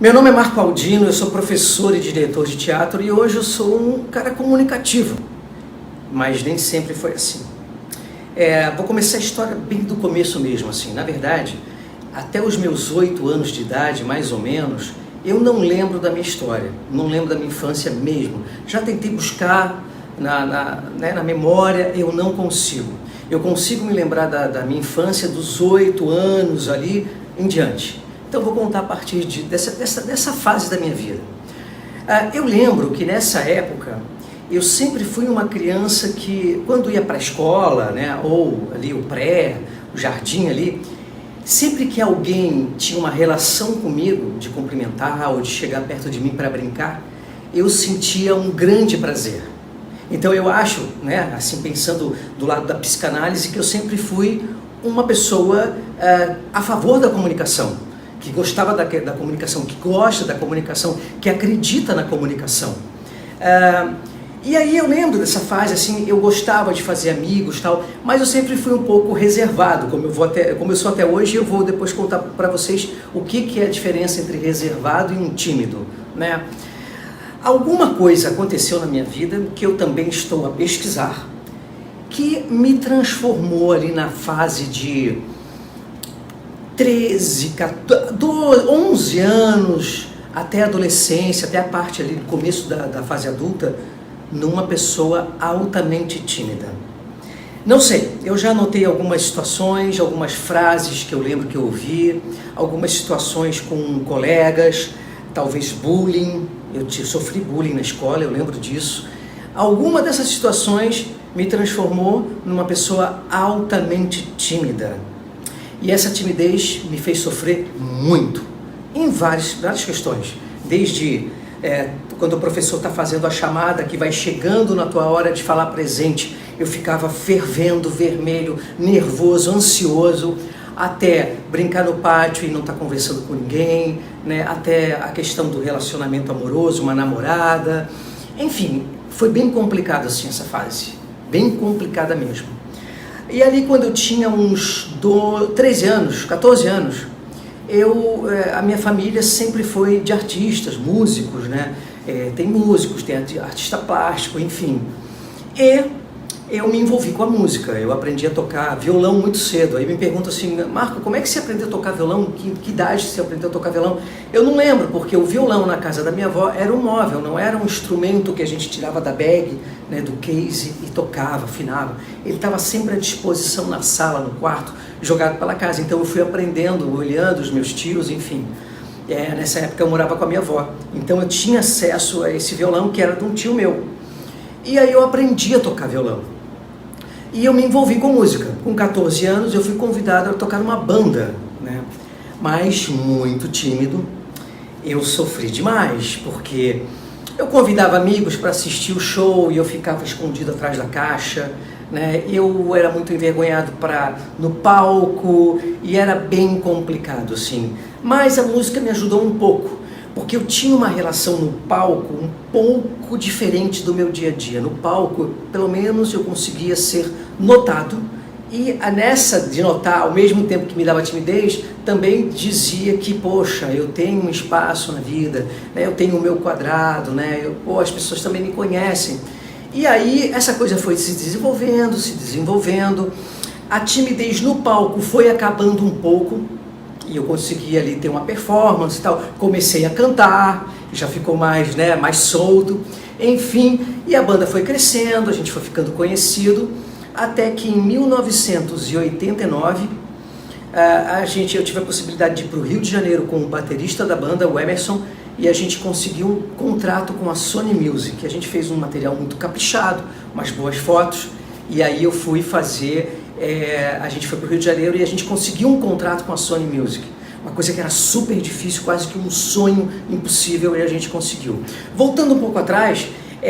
Meu nome é Marco Aldino, eu sou professor e diretor de teatro e hoje eu sou um cara comunicativo, mas nem sempre foi assim. Vou começar a história bem do começo mesmo, assim. Na verdade, até os meus 8 anos de idade, mais ou menos, eu não lembro da minha história, não lembro da minha infância mesmo. Já tentei buscar na memória, eu não consigo. Eu consigo me lembrar da minha infância, dos 8 anos ali em diante. Então vou contar a partir dessa fase da minha vida. Eu lembro que nessa época, eu sempre fui uma criança que, quando ia para a escola, né, ou ali o pré, o jardim ali, sempre que alguém tinha uma relação comigo, de cumprimentar ou de chegar perto de mim para brincar, eu sentia um grande prazer. Então eu acho, né, assim pensando do lado da psicanálise, que eu sempre fui uma pessoa a favor da comunicação, que gostava da comunicação, que gosta da comunicação, que acredita na comunicação. E aí eu lembro dessa fase, assim, eu gostava de fazer amigos, tal, mas eu sempre fui um pouco reservado, como eu sou até hoje. Eu vou depois contar para vocês o que é a diferença entre reservado e um tímido, né? Alguma coisa aconteceu na minha vida que eu também estou a pesquisar, que me transformou ali na fase de 13, 14, 11 anos, até a adolescência, até a parte ali do começo da fase adulta, numa pessoa altamente tímida. Não sei, eu já anotei algumas situações, algumas frases que eu lembro que eu ouvi, algumas situações com colegas, talvez bullying. Eu sofri bullying na escola, eu lembro disso. Alguma dessas situações me transformou numa pessoa altamente tímida. E essa timidez me fez sofrer muito, em várias questões. Desde quando o professor está fazendo a chamada, que vai chegando na tua hora de falar presente, eu ficava fervendo, vermelho, nervoso, ansioso, até brincar no pátio e não estar conversando com ninguém, né? Até a questão do relacionamento amoroso, uma namorada. Enfim, foi bem complicado assim essa fase, bem complicada mesmo. E ali quando eu tinha uns 13 anos, 14 anos, a minha família sempre foi de artistas, músicos, né? Tem músicos, tem artista plástico, enfim. E eu me envolvi com a música, eu aprendi a tocar violão muito cedo. Aí me perguntam assim: Marco, como é que você aprendeu a tocar violão? Que idade você aprendeu a tocar violão? Eu não lembro, porque o violão na casa da minha avó era um móvel, não era um instrumento que a gente tirava da bag, né, do case e tocava, afinava. Ele estava sempre à disposição na sala, no quarto, jogado pela casa. Então eu fui aprendendo, olhando os meus tios, enfim. Nessa época eu morava com a minha avó, então eu tinha acesso a esse violão que era de um tio meu. E aí eu aprendi a tocar violão. E eu me envolvi com música. Com 14 anos eu fui convidado a tocar numa banda, né? Mas muito tímido. Eu sofri demais, porque eu convidava amigos para assistir o show e eu ficava escondido atrás da caixa, né? Eu era muito envergonhado no palco e era bem complicado, assim. Mas a música me ajudou um pouco, porque eu tinha uma relação no palco um pouco diferente do meu dia a dia. No palco, pelo menos, eu conseguia ser notado, e nessa de notar, ao mesmo tempo que me dava timidez, também dizia que, poxa, eu tenho um espaço na vida, né? Eu tenho o meu quadrado, né? As pessoas também me conhecem. E aí essa coisa foi se desenvolvendo, a timidez no palco foi acabando um pouco, e eu consegui ali ter uma performance e tal. Comecei a cantar, já ficou mais, né, mais solto, enfim, e a banda foi crescendo, a gente foi ficando conhecido, até que em 1989 eu tive a possibilidade de ir para o Rio de Janeiro com o baterista da banda, o Emerson, e a gente conseguiu um contrato com a Sony Music. A gente fez um material muito caprichado, umas boas fotos, e aí eu fui fazer... a gente foi para o Rio de Janeiro e a gente conseguiu um contrato com a Sony Music. Uma coisa que era super difícil, quase que um sonho impossível, e a gente conseguiu. Voltando um pouco atrás,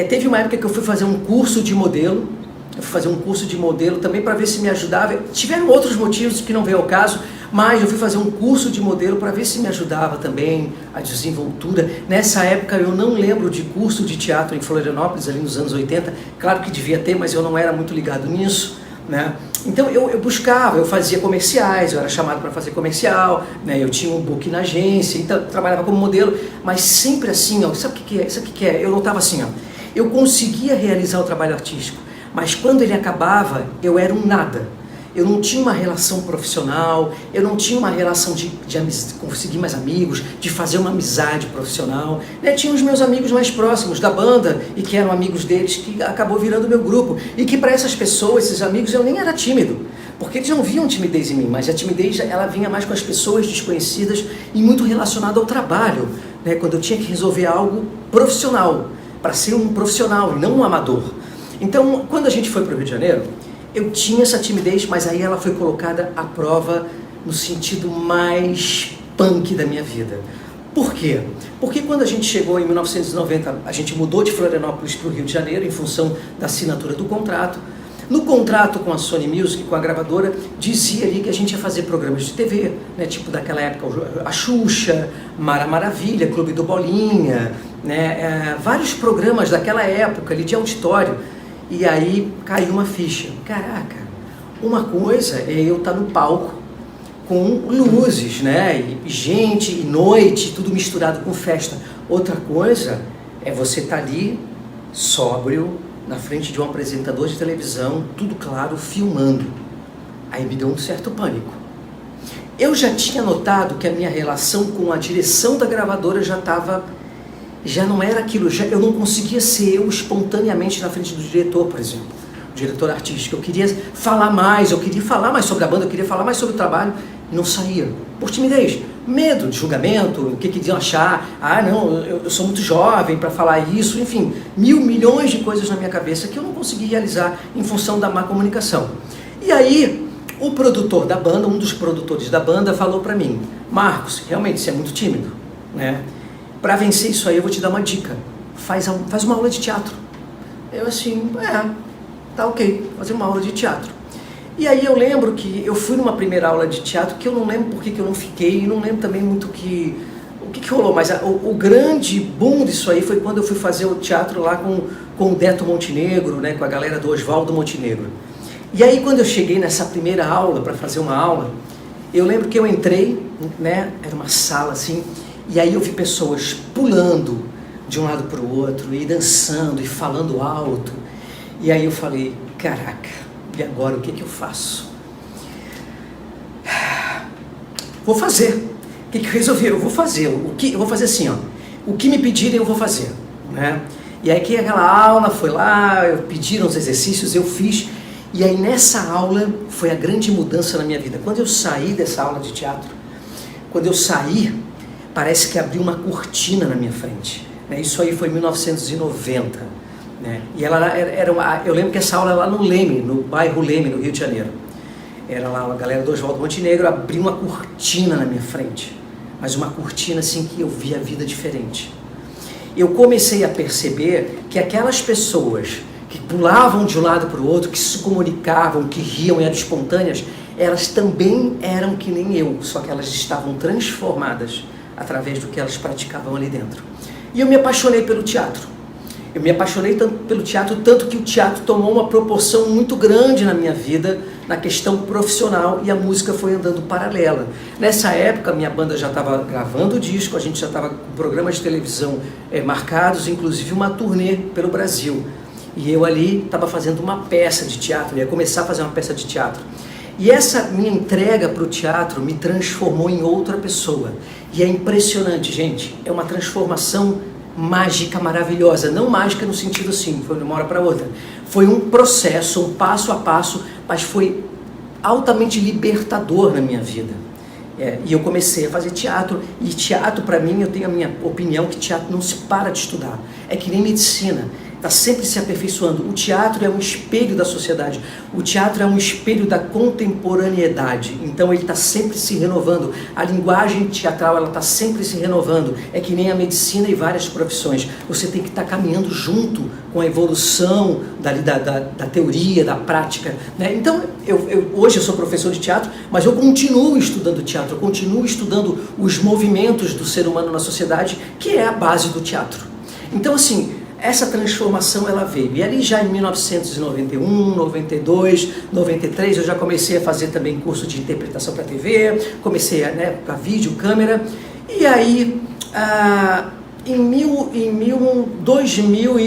teve uma época que eu fui fazer um curso de modelo. Eu fui fazer um curso de modelo também para ver se me ajudava. Tiveram outros motivos que não veio ao caso, mas eu fui fazer um curso de modelo para ver se me ajudava também a desenvoltura. Nessa época eu não lembro de curso de teatro em Florianópolis, ali nos anos 80. Claro que devia ter, mas eu não era muito ligado nisso, né? Então eu buscava, eu fazia comerciais, eu era chamado para fazer comercial, né? Eu tinha um book na agência, então eu trabalhava como modelo, mas sempre assim, ó, sabe o que é? Sabe o que é? Eu notava assim, ó, eu conseguia realizar o trabalho artístico, mas quando ele acabava, eu era um nada. Eu não tinha uma relação profissional, eu não tinha uma relação de conseguir mais amigos, de fazer uma amizade profissional, né? Tinha os meus amigos mais próximos da banda e que eram amigos deles, que acabou virando meu grupo. E que para essas pessoas, esses amigos, eu nem era tímido, porque eles não viam timidez em mim, mas a timidez ela vinha mais com as pessoas desconhecidas e muito relacionada ao trabalho, né? Quando eu tinha que resolver algo profissional, para ser um profissional e não um amador. Então, quando a gente foi para o Rio de Janeiro, eu tinha essa timidez, mas aí ela foi colocada à prova no sentido mais punk da minha vida. Por quê? Porque quando a gente chegou em 1990, a gente mudou de Florianópolis para o Rio de Janeiro em função da assinatura do contrato. No contrato com a Sony Music, com a gravadora, dizia ali que a gente ia fazer programas de TV, né? Tipo daquela época a Xuxa, Mara Maravilha, Clube do Bolinha, né? Vários programas daquela época ali de auditório. E aí caiu uma ficha. Caraca, uma coisa é eu estar no palco com luzes, né? E gente, e noite, tudo misturado com festa. Outra coisa é você estar ali sóbrio, na frente de um apresentador de televisão, tudo claro, filmando. Aí me deu um certo pânico. Eu já tinha notado que a minha relação com a direção da gravadora já não era aquilo, eu não conseguia ser eu espontaneamente na frente do diretor, por exemplo, o diretor artístico. Eu queria falar mais sobre a banda, eu queria falar mais sobre o trabalho, e não saía, por timidez, medo de julgamento, o que iam achar, não, eu sou muito jovem para falar isso, enfim, milhões de coisas na minha cabeça que eu não consegui realizar em função da má comunicação. E aí, o produtor da banda, um dos produtores da banda, falou para mim: Marcos, realmente você é muito tímido, né? Para vencer isso aí, eu vou te dar uma dica. Faz uma aula de teatro. Eu assim, tá ok, vou fazer uma aula de teatro. E aí eu lembro que eu fui numa primeira aula de teatro, que eu não lembro por que eu não fiquei, e não lembro também muito o que rolou, mas o grande boom disso aí foi quando eu fui fazer o teatro lá com o Deto Montenegro, né, com a galera do Oswaldo Montenegro. E aí quando eu cheguei nessa primeira aula, para fazer uma aula, eu lembro que eu entrei, né, era uma sala assim, e aí eu vi pessoas pulando de um lado para o outro, e dançando, e falando alto. E aí eu falei, caraca, e agora o que eu faço? Vou fazer. O que eu resolvi? Eu vou fazer. Eu vou fazer assim, ó. O que me pedirem eu vou fazer, né? E aí que aquela aula foi lá, pediram os exercícios, eu fiz. E aí nessa aula foi a grande mudança na minha vida. Quando eu saí dessa aula de teatro, parece que abriu uma cortina na minha frente, né? Isso aí foi em 1990, né? E eu lembro que essa aula lá no Leme, no bairro Leme, no Rio de Janeiro. Era lá a galera do Oswaldo Montenegro, abriu uma cortina na minha frente, mas uma cortina assim que eu via a vida diferente. Eu comecei a perceber que aquelas pessoas que pulavam de um lado para o outro, que se comunicavam, que riam e eram espontâneas, elas também eram que nem eu, só que elas estavam transformadas através do que elas praticavam ali dentro. E eu me apaixonei pelo teatro. Eu me apaixonei pelo teatro, tanto que o teatro tomou uma proporção muito grande na minha vida, na questão profissional, e a música foi andando paralela. Nessa época, minha banda já estava gravando disco, a gente já estava com programas de televisão marcados, inclusive uma turnê pelo Brasil. E eu ali estava fazendo uma peça de teatro, ia começar a fazer uma peça de teatro. E essa minha entrega para o teatro me transformou em outra pessoa. E é impressionante, gente, é uma transformação mágica, maravilhosa. Não mágica no sentido assim, foi de uma hora para outra. Foi um processo, um passo a passo, mas foi altamente libertador na minha vida. E eu comecei a fazer teatro, e teatro para mim, eu tenho a minha opinião que teatro não se para de estudar. É que nem medicina. Está sempre se aperfeiçoando. O teatro é um espelho da sociedade. O teatro é um espelho da contemporaneidade. Então ele está sempre se renovando. A linguagem teatral ela está sempre se renovando. É que nem a medicina e várias profissões. Você tem que estar caminhando junto com a evolução da teoria, da prática, né? Então hoje eu sou professor de teatro, mas eu continuo estudando teatro. Eu continuo estudando os movimentos do ser humano na sociedade, que é a base do teatro. Então assim, essa transformação ela veio. E ali já em 1991, 92, 93, eu já comecei a fazer também curso de interpretação para TV, comecei para vídeo, câmera, e aí em 2000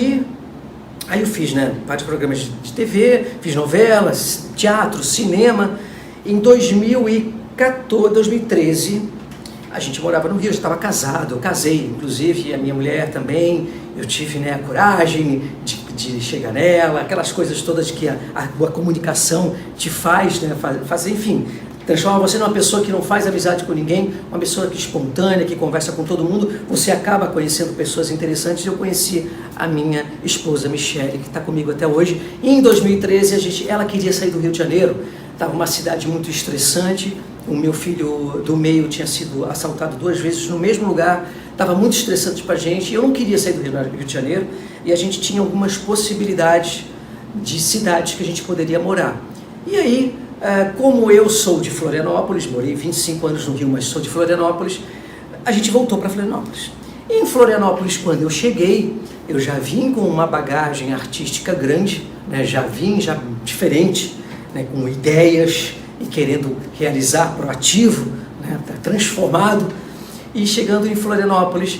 aí eu fiz vários programas de TV, fiz novelas, teatro, cinema. Em 2013, a gente morava no Rio, eu estava casado, eu casei, inclusive, e a minha mulher também. Eu tive a coragem de chegar nela, aquelas coisas todas que a comunicação te faz, fazer, enfim, transforma você numa pessoa que não faz amizade com ninguém, uma pessoa que é espontânea, que conversa com todo mundo, você acaba conhecendo pessoas interessantes. Eu conheci a minha esposa Michele, que está comigo até hoje, e em 2013 ela queria sair do Rio de Janeiro, estava uma cidade muito estressante, o meu filho do meio tinha sido assaltado 2 vezes no mesmo lugar, estava muito estressante para a gente, eu não queria sair do Rio de Janeiro, e a gente tinha algumas possibilidades de cidades que a gente poderia morar. E aí, como eu sou de Florianópolis, morei 25 anos no Rio, mas sou de Florianópolis, a gente voltou para Florianópolis. E em Florianópolis, quando eu cheguei, eu já vim com uma bagagem artística grande, já vim diferente, com ideias e querendo realizar, proativo, transformado. E chegando em Florianópolis,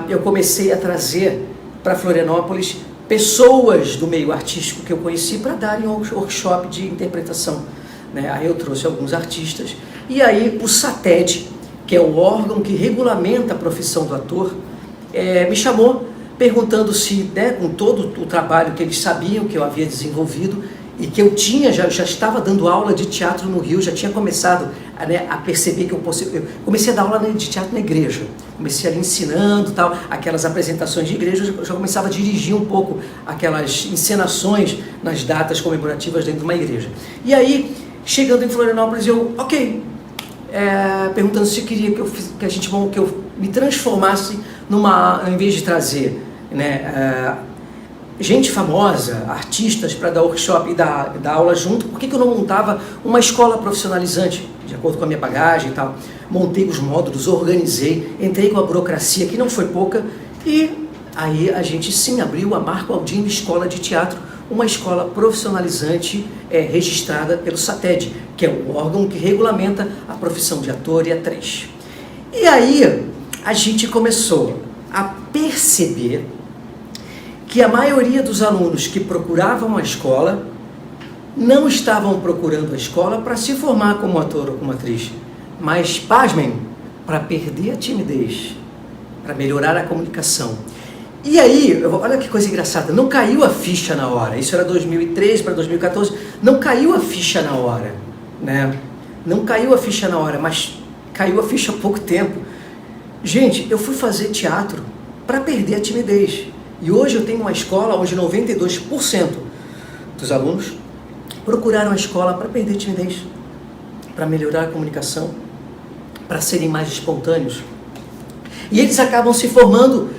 eu comecei a trazer para Florianópolis pessoas do meio artístico que eu conheci para darem um workshop de interpretação. Aí eu trouxe alguns artistas, e aí o SATED, que é o órgão que regulamenta a profissão do ator, me chamou perguntando se, com todo o trabalho que eles sabiam que eu havia desenvolvido, e que eu já estava dando aula de teatro no Rio, já tinha começado a perceber que eu comecei a dar aula de teatro na igreja, comecei ali ensinando, aquelas apresentações de igreja, eu já começava a dirigir um pouco aquelas encenações nas datas comemorativas dentro de uma igreja. E aí, chegando em Florianópolis, perguntando se queria que eu me transformasse em vez de trazer gente famosa, artistas para dar workshop e dar aula junto, por que eu não montava uma escola profissionalizante, de acordo com a minha bagagem e tal? Montei os módulos, organizei, entrei com a burocracia, que não foi pouca, e aí a gente sim abriu a Marco Aldini Escola de Teatro, uma escola profissionalizante registrada pelo SATED, que é o órgão que regulamenta a profissão de ator e atriz. E aí a gente começou a perceber que a maioria dos alunos que procuravam a escola não estavam procurando a escola para se formar como ator ou como atriz, mas, pasmem, para perder a timidez, para melhorar a comunicação. E aí, olha que coisa engraçada, não caiu a ficha na hora, isso era 2013 para 2014, não caiu a ficha na hora, Não caiu a ficha na hora, mas caiu a ficha há pouco tempo. Gente, eu fui fazer teatro para perder a timidez. E hoje eu tenho uma escola onde 92% dos alunos procuraram a escola para perder a timidez, para melhorar a comunicação, para serem mais espontâneos. E eles acabam se formando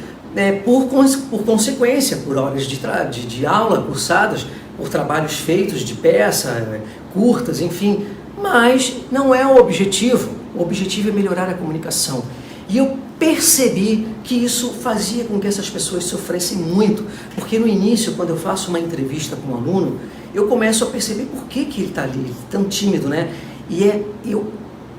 por consequência, por horas de aula cursadas, por trabalhos feitos de peça, curtas, enfim. Mas não é o objetivo é melhorar a comunicação. E eu percebi que isso fazia com que essas pessoas sofressem muito, porque no início, quando eu faço uma entrevista com um aluno, eu começo a perceber por que ele está ali, tão tímido,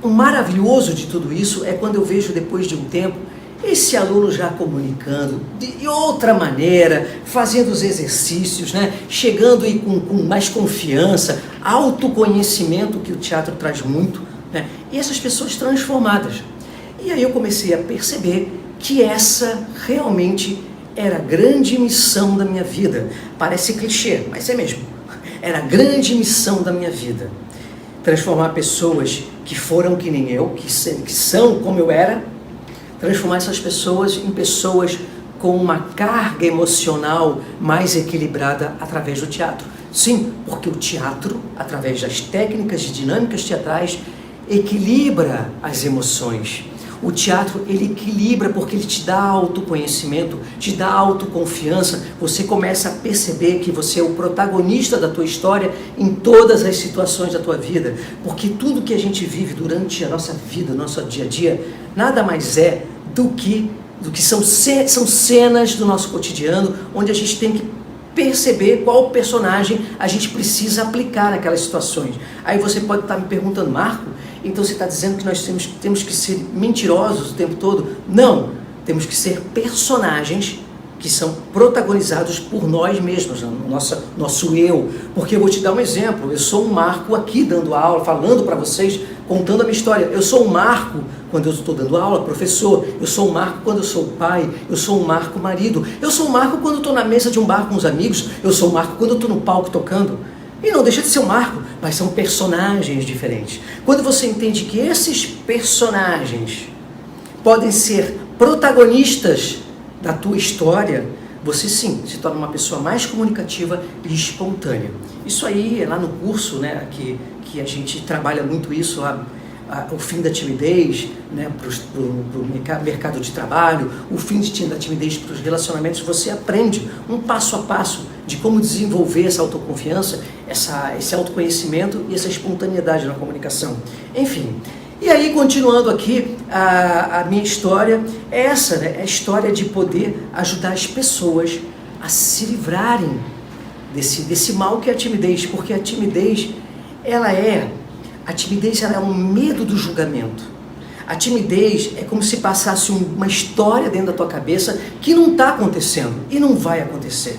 o maravilhoso de tudo isso é quando eu vejo, depois de um tempo, esse aluno já comunicando de outra maneira, fazendo os exercícios, chegando aí com mais confiança, autoconhecimento, que o teatro traz muito, e essas pessoas transformadas. E aí eu comecei a perceber que essa realmente era a grande missão da minha vida. Parece clichê, mas é mesmo. Era a grande missão da minha vida. Transformar pessoas que foram que nem eu, que são como eu era, transformar essas pessoas em pessoas com uma carga emocional mais equilibrada através do teatro. Sim, porque o teatro, através das técnicas e dinâmicas teatrais, equilibra as emoções. O teatro, ele equilibra porque ele te dá autoconhecimento, te dá autoconfiança. Você começa a perceber que você é o protagonista da tua história em todas as situações da tua vida. Porque tudo que a gente vive durante a nossa vida, nosso dia a dia, nada mais é do que do que são cenas do nosso cotidiano, onde a gente tem que perceber qual personagem a gente precisa aplicar naquelas situações. Aí você pode estar me perguntando, Marco, então você está dizendo que nós temos que ser mentirosos o tempo todo? Não, temos que ser personagens que são protagonizados por nós mesmos, nosso eu. Porque eu vou te dar um exemplo, eu sou um Marco aqui dando aula, falando para vocês, contando a minha história. Eu sou um Marco quando eu estou dando aula, professor. Eu sou um Marco quando eu sou pai. Eu sou um Marco marido. Eu sou um Marco quando eu estou na mesa de um bar com os amigos. Eu sou um Marco quando eu estou no palco tocando. E não deixa de ser um Marco, mas são personagens diferentes. Quando você entende que esses personagens podem ser protagonistas da tua história, você sim se torna uma pessoa mais comunicativa e espontânea. Isso aí é lá no curso, né, que a gente trabalha muito isso lá, o fim da timidez, né, para o mercado de trabalho, o fim da timidez para os relacionamentos. Você aprende um passo a passo de como desenvolver essa autoconfiança, esse autoconhecimento e essa espontaneidade na comunicação. Enfim. E aí, continuando aqui, a minha história é essa, né? É a história de poder ajudar as pessoas a se livrarem desse mal que é a timidez, porque a timidez ela é um medo do julgamento. A timidez é como se passasse uma história dentro da tua cabeça que não está acontecendo e não vai acontecer.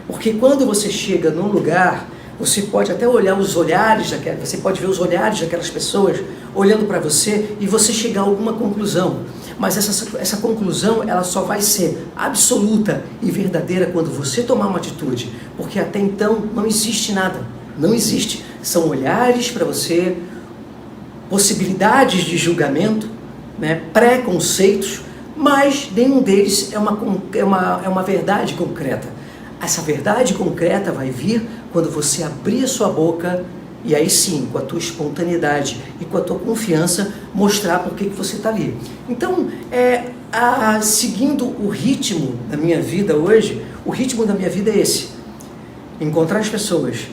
Porque quando você chega num lugar, você pode até olhar os olhares, você pode ver os olhares daquelas pessoas olhando para você e você chegar a alguma conclusão. Mas essa conclusão ela só vai ser absoluta e verdadeira quando você tomar uma atitude. Porque até então não existe nada, não existe. São olhares para você, possibilidades de julgamento, né, preconceitos, mas nenhum deles é uma verdade concreta. Essa verdade concreta vai vir quando você abrir a sua boca e aí sim, com a tua espontaneidade e com a tua confiança, mostrar por que você está ali. Então, seguindo o ritmo da minha vida hoje, o ritmo da minha vida é esse. Encontrar as pessoas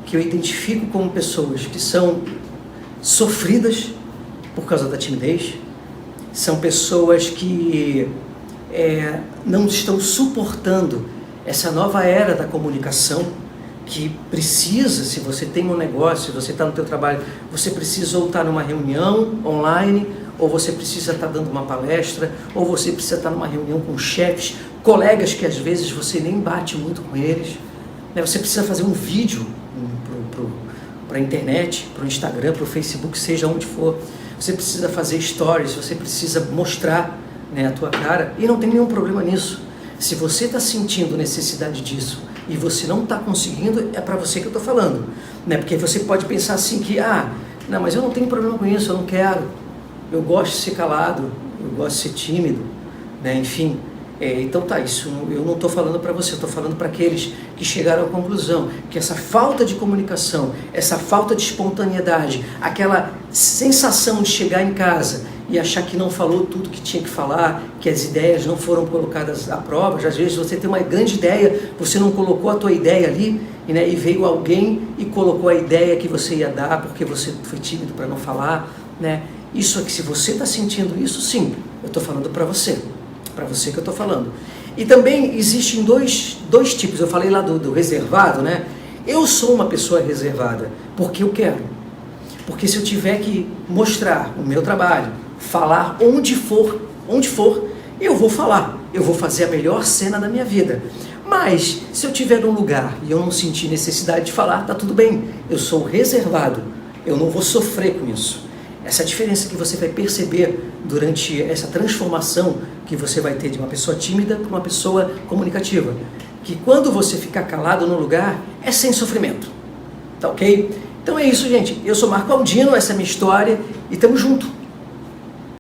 que eu identifico como pessoas que são sofridas por causa da timidez, são pessoas que não estão suportando essa nova era da comunicação, que precisa, se você tem um negócio, se você está no teu trabalho, você precisa ou estar numa reunião online, ou você precisa estar dando uma palestra, ou você precisa estar numa reunião com chefes, colegas que às vezes você nem bate muito com eles, né? Você precisa fazer um vídeo para a internet, para o Instagram, para o Facebook, seja onde for. Você precisa fazer stories, você precisa mostrar, né, a tua cara, e não tem nenhum problema nisso. Se você está sentindo necessidade disso e você não está conseguindo, é para você que eu estou falando, né? Porque você pode pensar assim que, não, mas eu não tenho problema com isso, eu não quero, eu gosto de ser calado, eu gosto de ser tímido, né? Enfim, então tá, isso eu não estou falando para você, eu estou falando para aqueles que chegaram à conclusão que essa falta de comunicação, essa falta de espontaneidade, aquela sensação de chegar em casa e achar que não falou tudo que tinha que falar, que as ideias não foram colocadas à prova. Às vezes você tem uma grande ideia, você não colocou a tua ideia ali, né, e veio alguém e colocou a ideia que você ia dar porque você foi tímido para não falar, né? Isso aqui, se você está sentindo isso, sim, eu estou falando para você que eu estou falando. E também existem dois tipos, eu falei lá do reservado, né? Eu sou uma pessoa reservada porque eu quero. Porque se eu tiver que mostrar o meu trabalho, falar onde for, eu vou falar. Eu vou fazer a melhor cena da minha vida. Mas, se eu estiver num lugar e eu não sentir necessidade de falar, tá tudo bem. Eu sou reservado. Eu não vou sofrer com isso. Essa é a diferença que você vai perceber durante essa transformação que você vai ter de uma pessoa tímida para uma pessoa comunicativa. Que quando você ficar calado no lugar, é sem sofrimento. Tá ok? Então é isso, gente. Eu sou Marco Aldino, essa é a minha história e tamo junto.